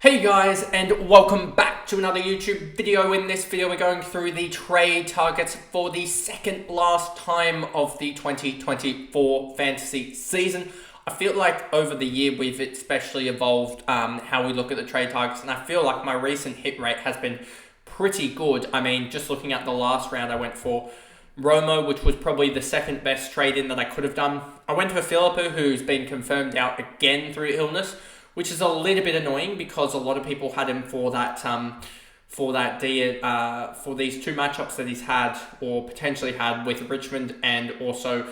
Hey guys, and welcome back to another YouTube video. In this video, we're going through the trade targets for the second last time of the 2024 fantasy season. I feel like over the year we've especially evolved how we look at the trade targets, and I feel like my recent hit rate has been pretty good. I mean, just looking at the last round, I went for Romo, which was probably the second best trade-in that I could have done. I went for Philippe, who's been confirmed out again through illness, which is a little bit annoying because a lot of people had him for that for these two matchups that he's had or potentially had with Richmond and also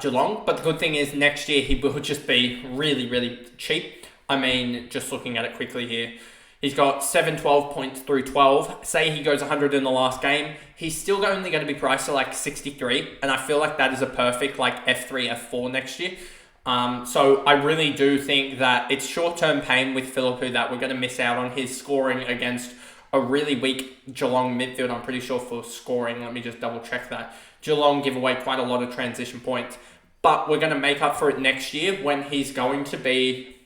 Geelong. But the good thing is next year he will just be really, really cheap. I mean, just looking at it quickly here, he's got 12 points through 12. Say he goes 100 in the last game, he's still only going to be priced at like 63, and I feel like that is a perfect like F3, F4 next year. So I really do think that it's short-term pain with Philippe that we're going to miss out on his scoring against a really weak Geelong midfield. I'm pretty sure for scoring, let me just double check that. Geelong give away quite a lot of transition points, but we're going to make up for it next year when he's going to be,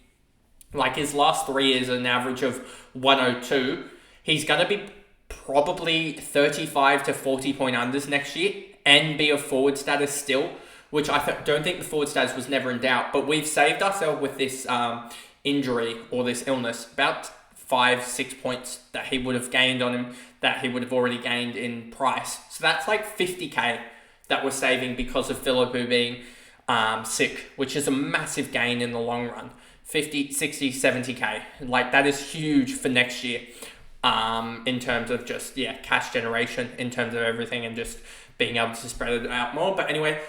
like his last 3 years, an average of 102. He's going to be probably 35 to 40 point unders next year and be a forward status still, which I don't think the forward status was never in doubt, but we've saved ourselves with this injury or this illness about 5-6 points that he would have gained on him, that he would have already gained in price. So that's like 50k that we're saving because of Philippe being sick, which is a massive gain in the long run. 50, 60, 70k. Like that is huge for next year in terms of just, cash generation, in terms of everything and just being able to spread it out more. But anyway,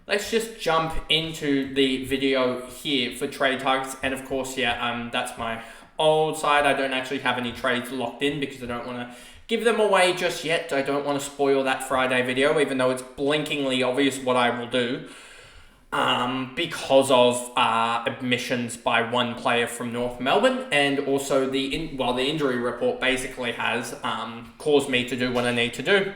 let's just jump into the video here for trade targets. And of course, that's my old side. I don't actually have any trades locked in because I don't want to give them away just yet. I don't want to spoil that Friday video, even though it's blinkingly obvious what I will do. Because of admissions by one player from North Melbourne, and also the injury report basically has caused me to do what I need to do.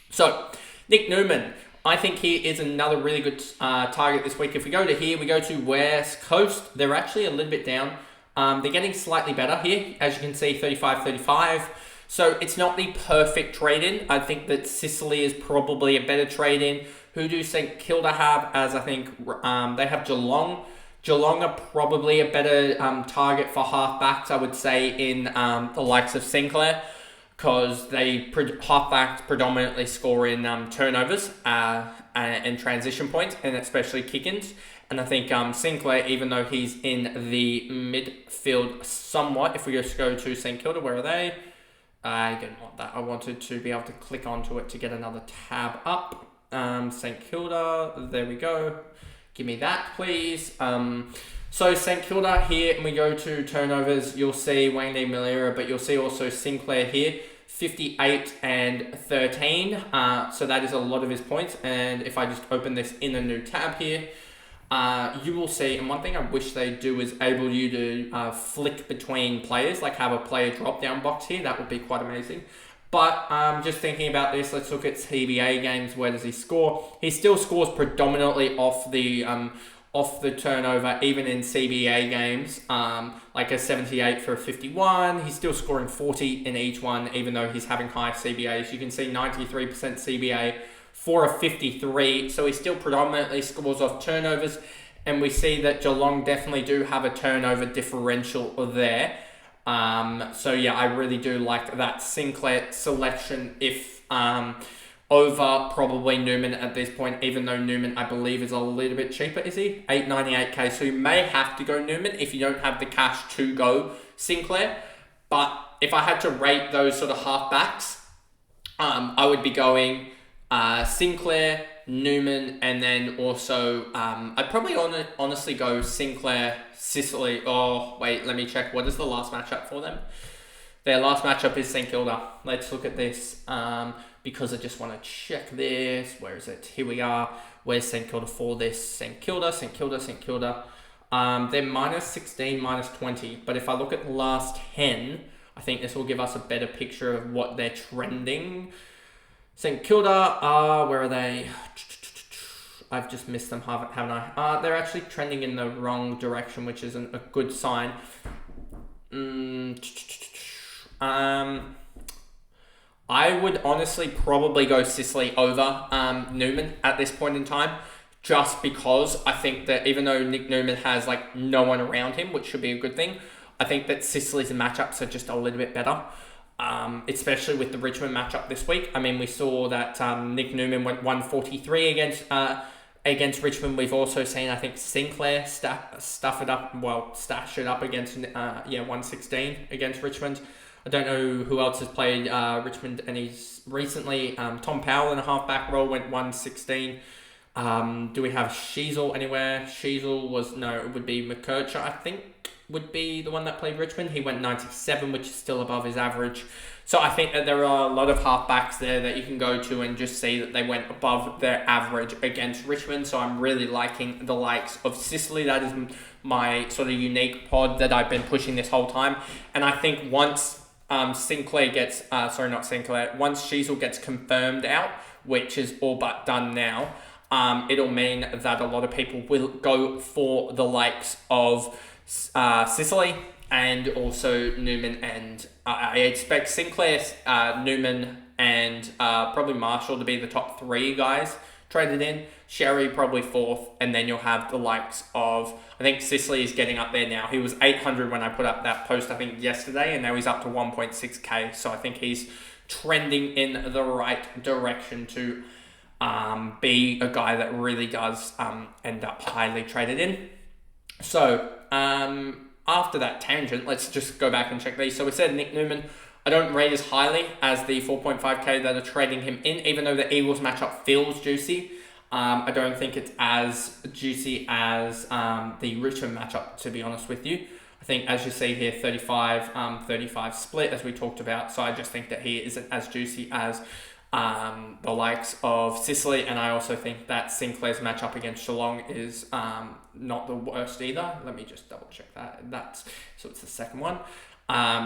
So, Nick Newman, I think he is another really good target this week. If we go to here, we go to West Coast. They're actually a little bit down. They're getting slightly better here. As you can see, 35-35. So it's not the perfect trade-in. I think that Sicily is probably a better trade-in. Who do St Kilda have? As I think they have Geelong. Geelong are probably a better target for halfbacks, I would say, in the likes of Sinclair, because halfbacks predominantly score in turnovers and transition points, and especially kick-ins. And I think Sinclair, even though he's in the midfield somewhat, if we just go to St Kilda, where are they? I didn't want that. I wanted to be able to click onto it to get another tab up. St Kilda, there we go. Give me that, please. So St Kilda here, and we go to turnovers, you'll see Wayne Malera, but you'll see also Sinclair here, 58 and 13. So that is a lot of his points. And if I just open this in a new tab here, you will see, and one thing I wish they do is able you to flick between players, like have a player drop-down box here. That would be quite amazing. But just thinking about this, let's look at CBA games. Where does he score? He still scores predominantly off the turnover, even in CBA games, like a 78 for a 51. He's still scoring 40 in each one, even though he's having high CBAs. You can see 93% CBA for a 53. So he still predominantly scores off turnovers. And we see that Geelong definitely do have a turnover differential there. I really do like that Sinclair selection if over probably Newman at this point, even though Newman I believe is a little bit cheaper, is he? 898k, so you may have to go Newman if you don't have the cash to go Sinclair. But if I had to rate those sort of halfbacks, I would be going Sinclair, Newman, and then also I'd probably honestly go Sinclair, Sicily. Oh, wait, let me check. What is the last matchup for them? Their last matchup is St Kilda. Let's look at this because I just want to check this. Where is it? Here we are. Where's St Kilda for this? St Kilda. They're minus 16, minus 20. But if I look at the last 10, I think this will give us a better picture of what they're trending. St Kilda, where are they? I've just missed them, haven't I? They're actually trending in the wrong direction, which isn't a good sign. I would honestly probably go Sicily over Newman at this point in time, just because I think that even though Nick Newman has like no one around him, which should be a good thing, I think that Sicily's matchups are just a little bit better, especially with the Richmond matchup this week. I mean, we saw that Nick Newman went 143 against Richmond. We've also seen, I think, Sinclair stash it up against 116 against Richmond. I don't know who else has played Richmond, and he's recently Tom Powell in a halfback role went 116. Do we have Sheasel anywhere? It would be McKercher, I think, would be the one that played Richmond. He went 97, which is still above his average. So I think that there are a lot of halfbacks there that you can go to and just see that they went above their average against Richmond. So I'm really liking the likes of Sicily. That is my sort of unique pod that I've been pushing this whole time. And I think once once Sheasel gets confirmed out, which is all but done now, it'll mean that a lot of people will go for the likes of Sicily and also Newman, and I expect Sinclair, Newman, and probably Marshall to be the top three guys traded in. Sherry probably fourth, and then you'll have the likes of, I think Sicily is getting up there now. He was 800 when I put up that post, I think, yesterday, and now he's up to 1.6k. So I think he's trending in the right direction to be a guy that really does end up highly traded in. So after that tangent, let's just go back and check these. So we said Nick Newman, I don't rate as highly as the 4.5k that are trading him in, even though the Eagles matchup feels juicy. I don't think it's as juicy as the Richmond matchup, to be honest with you. I think, as you see here, 35 split, as we talked about. So I just think that he isn't as juicy as the likes of Sicily. And I also think that Sinclair's matchup against Geelong is not the worst either. Let me just double check that. So it's the second one.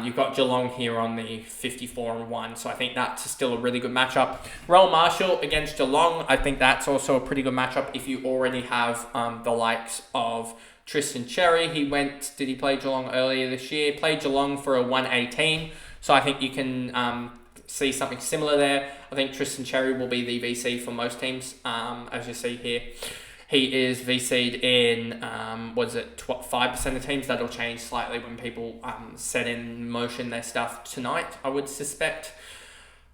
You've got Geelong here on the 54-1, so I think that's still a really good matchup. Roll Marshall against Geelong, I think that's also a pretty good matchup if you already have the likes of Tristan Cherry. Did he play Geelong earlier this year? Played Geelong for a 118, so I think you can see something similar there. I think Tristan Cherry will be the VC for most teams, as you see here. He is VC'd in, 5% of teams. That'll change slightly when people set in motion their stuff tonight, I would suspect.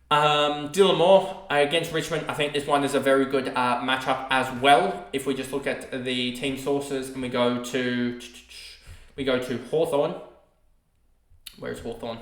Dylan Moore against Richmond. I think this one is a very good matchup as well. If we just look at the team sources and we go to Hawthorn. Where's Hawthorn?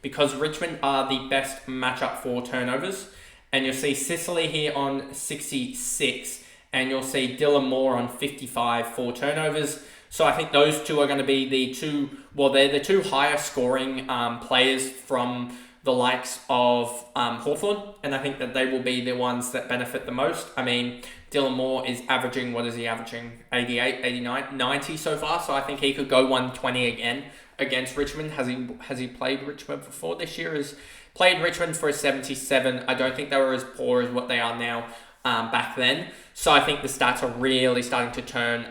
Because Richmond are the best matchup for turnovers. And you'll see Sicily here on 66. And you'll see Dylan Moore on 55 for turnovers. So I think those two are going to be they're the two higher scoring players from the likes of Hawthorn. And I think that they will be the ones that benefit the most. I mean, Dylan Moore is averaging, 88, 89, 90 so far. So I think he could go 120 again against Richmond. Has he played Richmond before this year? Has played Richmond for a 77. I don't think they were as poor as what they are now back then. So I think the stats are really starting to turn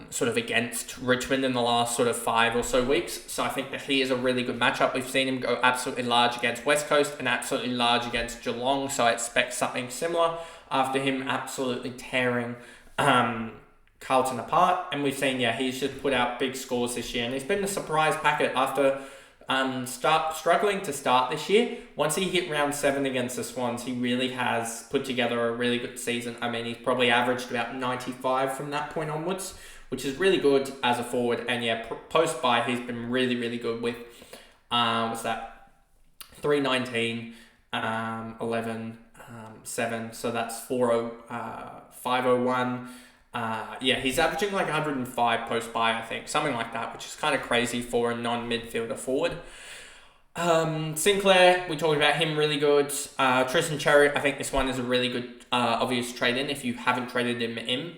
sort of against Richmond in the last sort of 5 or so weeks. So I think that he is a really good matchup. We've seen him go absolutely large against West Coast and absolutely large against Geelong. So I expect something similar after him absolutely tearing Carlton apart. And we've seen, he's just put out big scores this year. And he's been a surprise packet after struggling to start this year. Once he hit round 7 against the Swans, he really has put together a really good season. I mean, he's probably averaged about 95 from that point onwards, which is really good as a forward. And post-bye, he's been really, really good with, 319, 11, 7. So that's 501. He's averaging like 105 post-bye, I think. Something like that, which is kind of crazy for a non-midfielder forward. Sinclair, we talked about him, really good. Tristan Cherry, I think this one is a really good obvious trade-in if you haven't traded him in.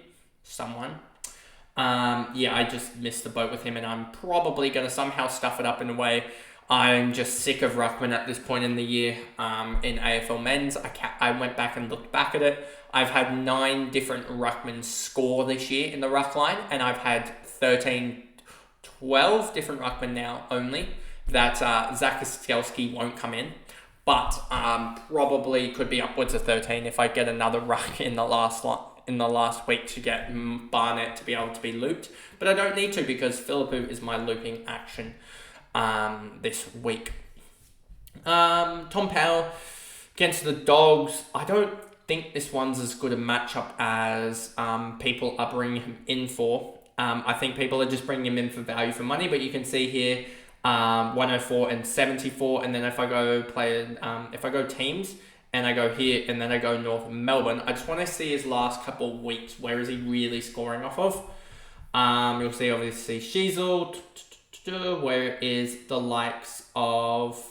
I just missed the boat with him, and I'm probably going to somehow stuff it up in a way. I'm just sick of Ruckman at this point in the year in AFL Men's. I went back and looked back at it. I've had 9 different Ruckmans score this year in the ruck line, and I've had 12 different Ruckman now only. that Zach Skelski won't come in, but probably could be upwards of 13 if I get another ruck in the last week to get Barnett to be able to be looped. But I don't need to because Philippou is my looping action this week. Tom Powell against the Dogs. I don't think this one's as good a matchup as people are bringing him in for. I think people are just bringing him in for value for money, but you can see here 104 and 74, and then if I go teams and I go here and then I go North Melbourne, I just want to see his last couple of weeks. Where is he really scoring off of? You'll see obviously Sheasel. Where is the likes of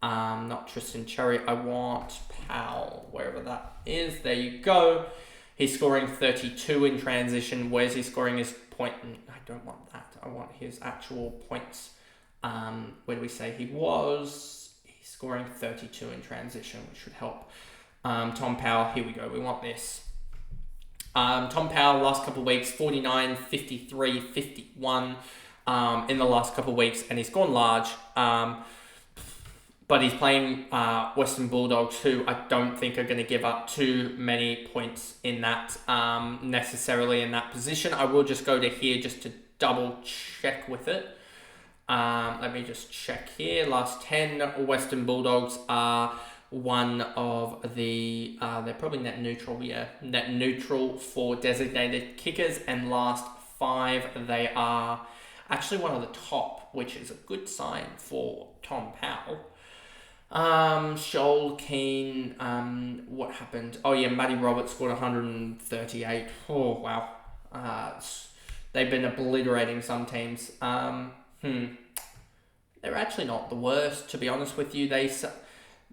not Tristan Cherry, I want Powell, wherever that is. There you go. He's scoring 32 in transition. Where's he scoring his point? I don't want that. I want his actual points. Where do we say he was? He's scoring 32 in transition, which should help. Tom Powell, here we go. We want this. Tom Powell, last couple of weeks, 49, 53, 51 in the last couple of weeks, and he's gone large. But he's playing Western Bulldogs, who I don't think are going to give up too many points in that, necessarily in that position. I will just go to here just to double check with it. Let me just check here. Last 10 Western Bulldogs are one of the, they're probably net neutral, yeah. Net neutral for designated kickers, and last 5, they are actually one of the top, which is a good sign for Tom Powell. Shoal, Keane, what happened? Oh yeah, Matty Roberts scored 138. Oh wow. They've been obliterating some teams. They're actually not the worst, to be honest with you.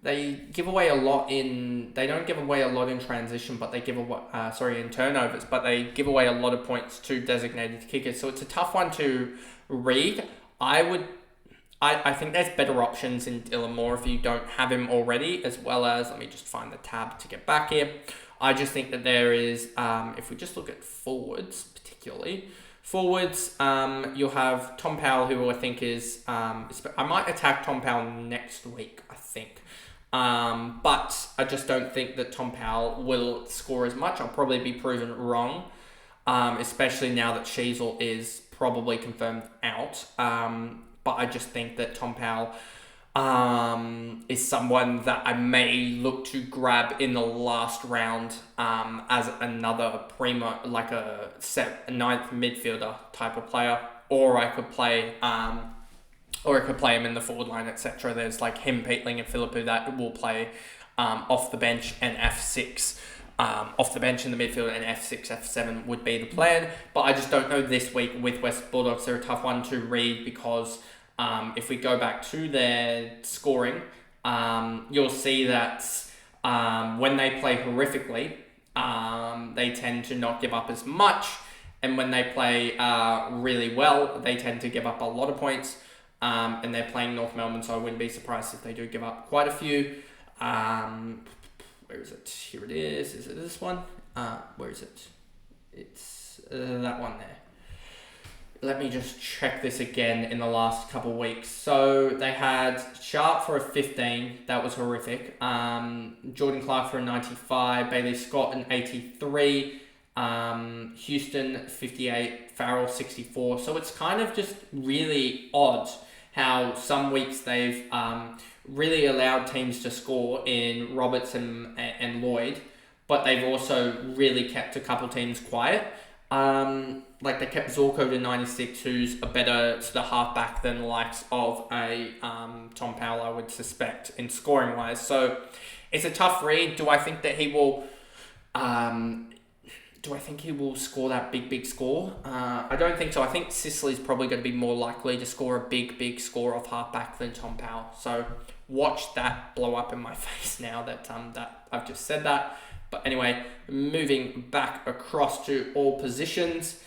They give away a lot in. They don't give away a lot in transition, but they give away. In turnovers, but they give away a lot of points to designated kickers. So it's a tough one to read. I think there's better options in Dylan Moore if you don't have him already, as well as, let me just find the tab to get back here. I just think that there is, if we just look at forwards particularly, you'll have Tom Powell, who I think is, I might attack Tom Powell next week, I think. But I just don't think that Tom Powell will score as much. I'll probably be proven wrong, especially now that Sheasel is probably confirmed out. But I just think that Tom Powell is someone that I may look to grab in the last round as another primo, like a ninth midfielder type of player, or I could play him in the forward line, etc. There's like him, Peatling, and Philippou that will play off the bench, and F6. Off the bench in the midfield, and F6, F7 would be the plan. But I just don't know this week with West Bulldogs. They're a tough one to read because if we go back to their scoring, you'll see that when they play horrifically, they tend to not give up as much. And when they play really well, they tend to give up a lot of points. And they're playing North Melbourne, so I wouldn't be surprised if they do give up quite a few. Where is it? Here it is. Is it this one? Where is it? It's that one there. Let me just check this again in the last couple of weeks. So they had Sharp for a 15. That was horrific. Jordan Clark for a 95. Bailey Scott an 83. Houston 58. Farrell 64. So it's kind of just really odd how some weeks they've really allowed teams to score in Roberts and Lloyd, but they've also really kept a couple teams quiet. Like they kept Zorko to 96, who's a better sort of halfback than the likes of a Tom Powell, I would suspect, in scoring wise. So it's a tough read. Do I think that he will? Do I think he will score that big score? I don't think so. I think Sicily's probably going to be more likely to score a big score off halfback than Tom Powell. So watch that blow up in my face now that I've just said that. But anyway, moving back across to all positions.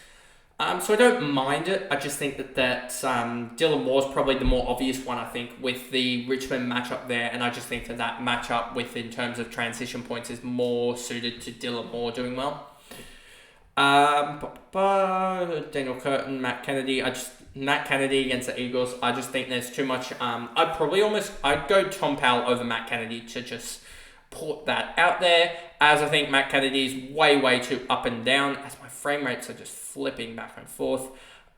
So I don't mind it. I just think that Dylan Moore's probably the more obvious one, I think, with the Richmond matchup there. And I just think that matchup in terms of transition points is more suited to Dylan Moore doing well. Daniel Curtin, Matt Kennedy. Matt Kennedy against the Eagles. I just think there's too much. I'd go Tom Powell over Matt Kennedy to just put that out there, as I think Matt Kennedy is way too up and down, as my frame rates are just flipping back and forth.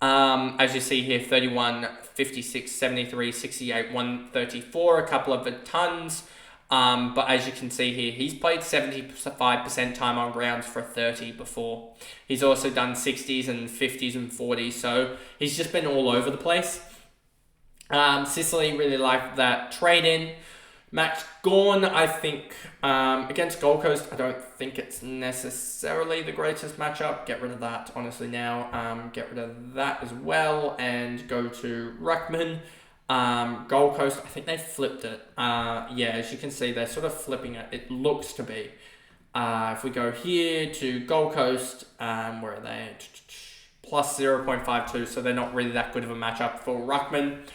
As you see here, 31, 56, 73, 68, 134, a couple of the tons. But as you can see here, he's played 75% time on grounds for 30 before. He's also done 60s and 50s and 40s, so he's just been all over the place. Sicily really liked that trade-in. Max Gawn, I think, against Gold Coast, I don't think it's necessarily the greatest matchup. Get rid of that, honestly, now. Get rid of that as well, and go to Ruckman. Gold Coast, I think they flipped it. Yeah, as you can see, they're sort of flipping it. It looks to be. If we go here to Gold Coast, where are they? Plus 0.52, so they're not really that good of a matchup for Ruckman.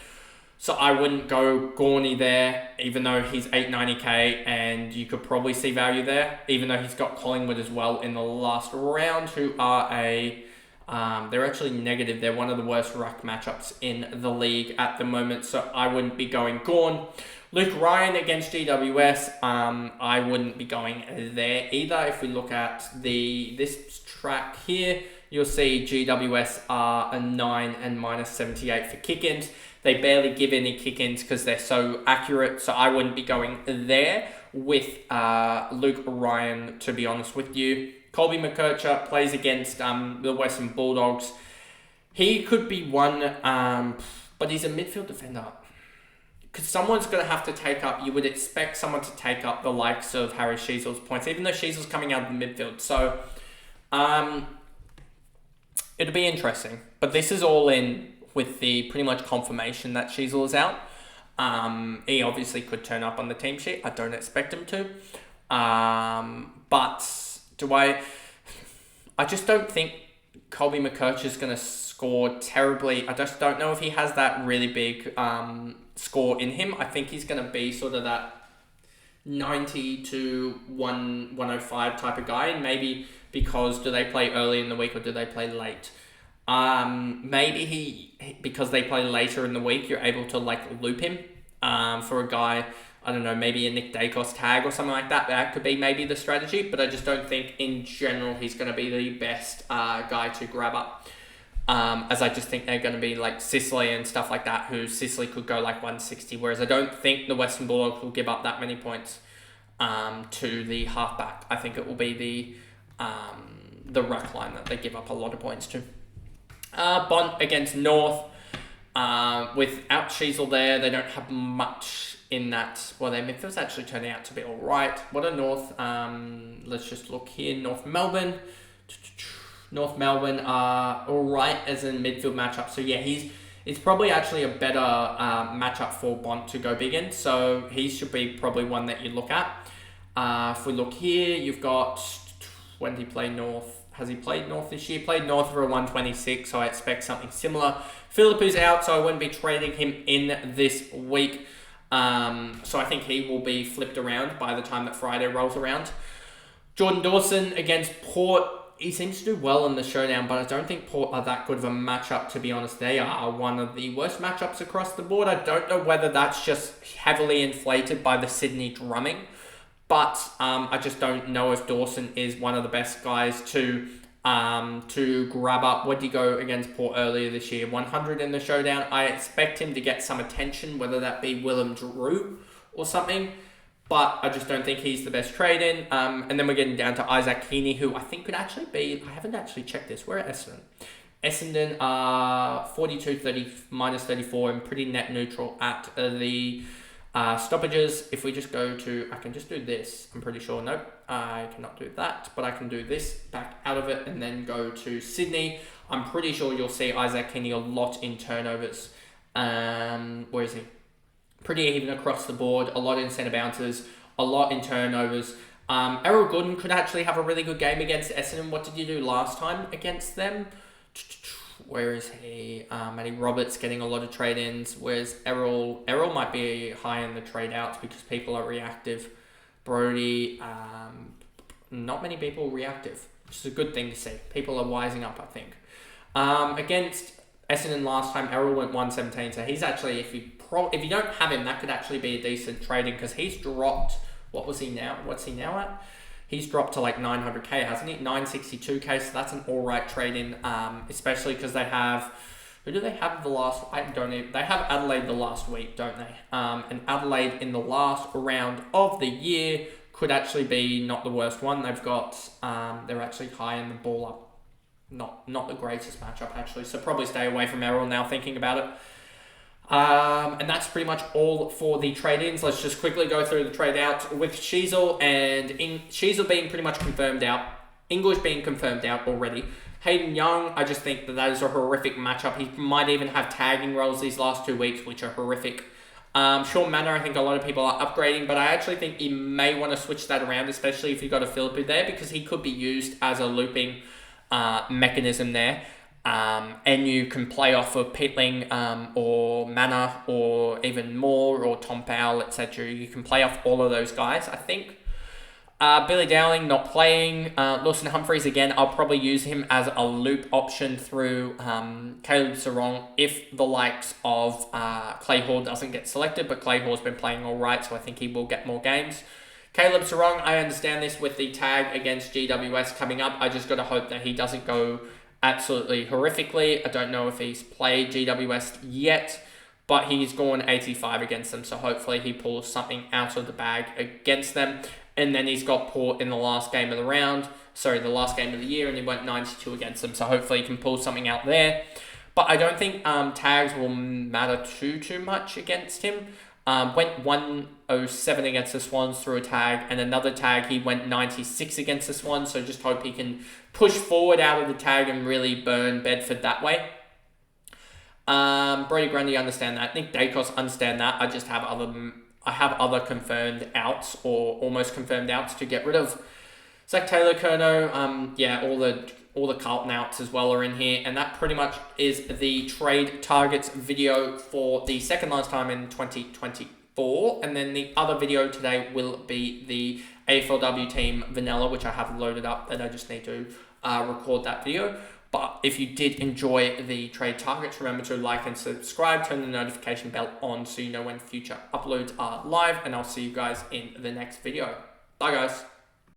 So I wouldn't go Gorney there, even though he's 890k, and you could probably see value there, even though he's got Collingwood as well in the last round, who are they're actually negative. They're one of the worst ruck matchups in the league at the moment, so I wouldn't be going Gawn. Luke Ryan against GWS, I wouldn't be going there either. If we look at this track here, you'll see GWS are a 9 and minus 78 for kick-ins. They barely give any kick-ins because they're so accurate, so I wouldn't be going there with Luke Ryan, to be honest with you. Colby McKercher plays against the Western Bulldogs. He could be one, but he's a midfield defender. Because someone's going to have to take up, you would expect someone to take up the likes of Harry Sheezel's points, even though Sheezel's coming out of the midfield. So, it'll be interesting. But this is all in with the pretty much confirmation that Sheezel is out. He obviously could turn up on the team sheet. I don't expect him to. But I just don't think Colby McKercher is going to score terribly. I just don't know if he has that really big score in him. I think he's going to be sort of that 90 to 105 type of guy. And maybe because do they play early in the week or do they play late? Maybe because they play later in the week, you're able to loop him for a guy, I don't know, maybe a Nick Dacos tag or something like that. That could be maybe the strategy, but I just don't think in general he's going to be the best guy to grab up. As I just think they're going to be like Sicily and stuff like that, who Sicily could go like 160, whereas I don't think the Western Bulldogs will give up that many points to the halfback. I think it will be the ruck line that they give up a lot of points to. Bont against North. Without Sheezel there, they don't have much in that. Well, their midfield's actually turning out to be all right. What are North? Let's just look here. North Melbourne. North Melbourne are all right as a midfield matchup. So yeah, it's probably actually a better matchup for Bont to go big in. So he should be probably one that you look at. If we look here, you've got, when did he play North? Has he played North this year? Played North for a 126, so I expect something similar. Phillip is out, so I wouldn't be trading him in this week. So I think he will be flipped around by the time that Friday rolls around. Jordan Dawson against Port. He seems to do well in the showdown, but I don't think Port are that good of a matchup, to be honest. They are one of the worst matchups across the board. I don't know whether that's just heavily inflated by the Sydney drumming, but I just don't know if Dawson is one of the best guys to grab up. What did he go against Port earlier this year? 100 in the showdown. I expect him to get some attention, whether that be Willem Drew or something, but I just don't think he's the best trade-in. And then we're getting down to Isaac Heaney, who I think could actually be, I haven't actually checked this, where are Essendon? Essendon are 42, 30, minus 34 and pretty net neutral at the stoppages. If we just go to, I can just do this, I'm pretty sure. Nope, I cannot do that, but I can do this, back out of it, and then go to Sydney. I'm pretty sure you'll see Isaac Heaney a lot in turnovers. Where is he? Pretty even across the board, a lot in centre bounces, a lot in turnovers. Errol Gooden could actually have a really good game against Essendon. What did you do last time against them? Where is he? Matty Roberts getting a lot of trade-ins, whereas Errol might be high in the trade-outs because people are reactive. Brody, not many people reactive, which is a good thing to see. People are wising up, I think. Against Essendon last time, Errol went 117. So he's actually, if you don't have him, that could actually be a decent trading because he's dropped. What was he now? What's he now at? He's dropped to like 900k, hasn't he? 962k. So that's an all right trade in, especially because they have. Who do they have the last? I don't even. They have Adelaide the last week, don't they? And Adelaide in the last round of the year could actually be not the worst one. They've got. They're actually high in the ball up. Not the greatest matchup actually. So probably stay away from Errol now. Thinking about it. And that's pretty much all for the trade-ins. Let's just quickly go through the trade-outs with Sheasel and Sheasel being pretty much confirmed out. English being confirmed out already. Hayden Young, I just think that is a horrific matchup. He might even have tagging roles these last 2 weeks, which are horrific. Sean Manor, I think a lot of people are upgrading, but I actually think you may want to switch that around, especially if you've got a Philippou there, because he could be used as a looping mechanism there. And you can play off of Pitling or Manor or even Moore or Tom Powell, etc. You can play off all of those guys, I think. Billy Dowling not playing. Lawson Humphreys, again, I'll probably use him as a loop option through Caleb Sarong if the likes of Clay Hall doesn't get selected, but Clay Hall's been playing all right, so I think he will get more games. Caleb Sarong, I understand this with the tag against GWS coming up. I just got to hope that he doesn't go absolutely horrifically. I don't know if he's played GWS yet, but he's gone 85 against them, so hopefully he pulls something out of the bag against them. And then he's got Port in the last game of the last game of the year, and he went 92 against them, so hopefully he can pull something out there. But I don't think tags will matter too much against him. Went 107 against the Swans through a tag, and another tag he went 96 against the Swans, so just hope he can push forward out of the tag and really burn Bedford that way. Brody Grundy, understand that. Nick Dacos, understand that. I just have other confirmed outs or almost confirmed outs to get rid of. Zach Taylor, Kerno, all the Carlton outs as well are in here, and that pretty much is the trade targets video for the second last time in 2024. And then the other video today will be the AFLW team vanilla, which I have loaded up, and I just need to record that video. But if you did enjoy the trade targets, remember to like and subscribe, turn the notification bell on so you know when future uploads are live, and I'll see you guys in the next video. Bye guys.